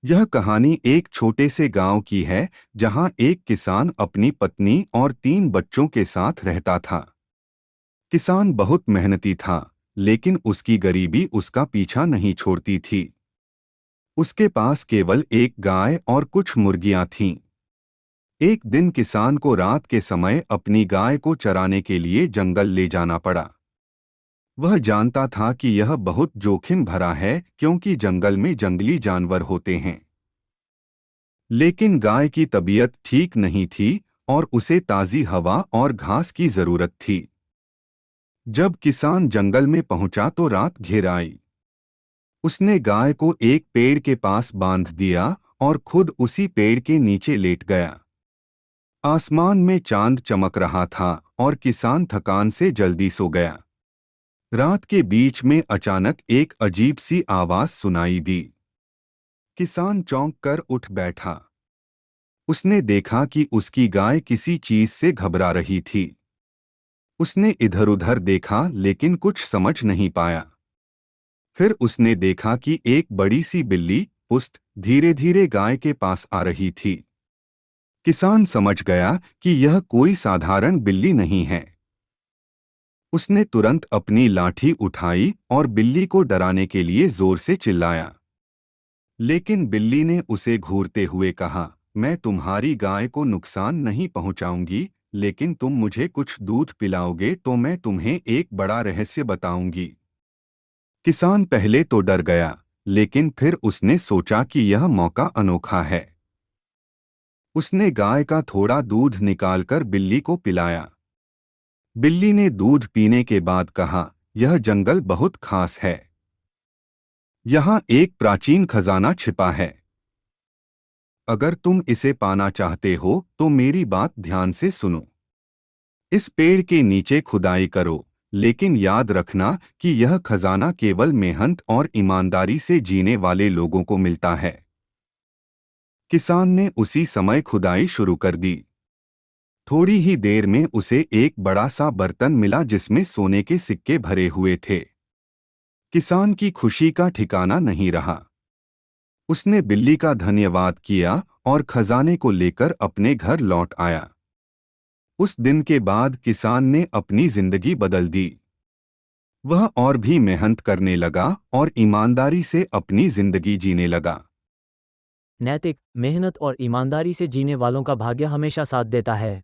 यह कहानी एक छोटे से गांव की है जहां एक किसान अपनी पत्नी और 3 बच्चों के साथ रहता था। किसान बहुत मेहनती था, लेकिन उसकी गरीबी उसका पीछा नहीं छोड़ती थी। उसके पास केवल एक गाय और कुछ मुर्गियां थीं। एक दिन किसान को रात के समय अपनी गाय को चराने के लिए जंगल ले जाना पड़ा। वह जानता था कि यह बहुत जोखिम भरा है, क्योंकि जंगल में जंगली जानवर होते हैं। लेकिन गाय की तबीयत ठीक नहीं थी और उसे ताज़ी हवा और घास की जरूरत थी। जब किसान जंगल में पहुंचा तो रात घिर आई। उसने गाय को एक पेड़ के पास बांध दिया और खुद उसी पेड़ के नीचे लेट गया। आसमान में चांद चमक रहा था और किसान थकान से जल्दी सो गया। रात के बीच में अचानक एक अजीब सी आवाज सुनाई दी। किसान चौंक कर उठ बैठा। उसने देखा कि उसकी गाय किसी चीज से घबरा रही थी। उसने इधर-उधर देखा लेकिन कुछ समझ नहीं पाया। फिर उसने देखा कि एक बड़ी सी बिल्ली पुस्त धीरे-धीरे गाय के पास आ रही थी। किसान समझ गया कि यह कोई साधारण बिल्ली नहीं है। उसने तुरंत अपनी लाठी उठाई और बिल्ली को डराने के लिए जोर से चिल्लाया। लेकिन बिल्ली ने उसे घूरते हुए कहा, मैं तुम्हारी गाय को नुकसान नहीं पहुंचाऊंगी, लेकिन तुम मुझे कुछ दूध पिलाओगे तो मैं तुम्हें एक बड़ा रहस्य बताऊंगी। किसान पहले तो डर गया, लेकिन फिर उसने सोचा कि यह मौका अनोखा है। उसने गाय का थोड़ा दूध निकालकर बिल्ली को पिलाया। बिल्ली ने दूध पीने के बाद कहा, यह जंगल बहुत खास है। यहाँ एक प्राचीन खजाना छिपा है। अगर तुम इसे पाना चाहते हो तो मेरी बात ध्यान से सुनो। इस पेड़ के नीचे खुदाई करो, लेकिन याद रखना कि यह खजाना केवल मेहनत और ईमानदारी से जीने वाले लोगों को मिलता है। किसान ने उसी समय खुदाई शुरू कर दी। थोड़ी ही देर में उसे एक बड़ा सा बर्तन मिला जिसमें सोने के सिक्के भरे हुए थे। किसान की खुशी का ठिकाना नहीं रहा। उसने बिल्ली का धन्यवाद किया और खजाने को लेकर अपने घर लौट आया। उस दिन के बाद किसान ने अपनी जिंदगी बदल दी। वह और भी मेहनत करने लगा और ईमानदारी से अपनी जिंदगी जीने लगा। नैतिक, मेहनत और ईमानदारी से जीने वालों का भाग्य हमेशा साथ देता है।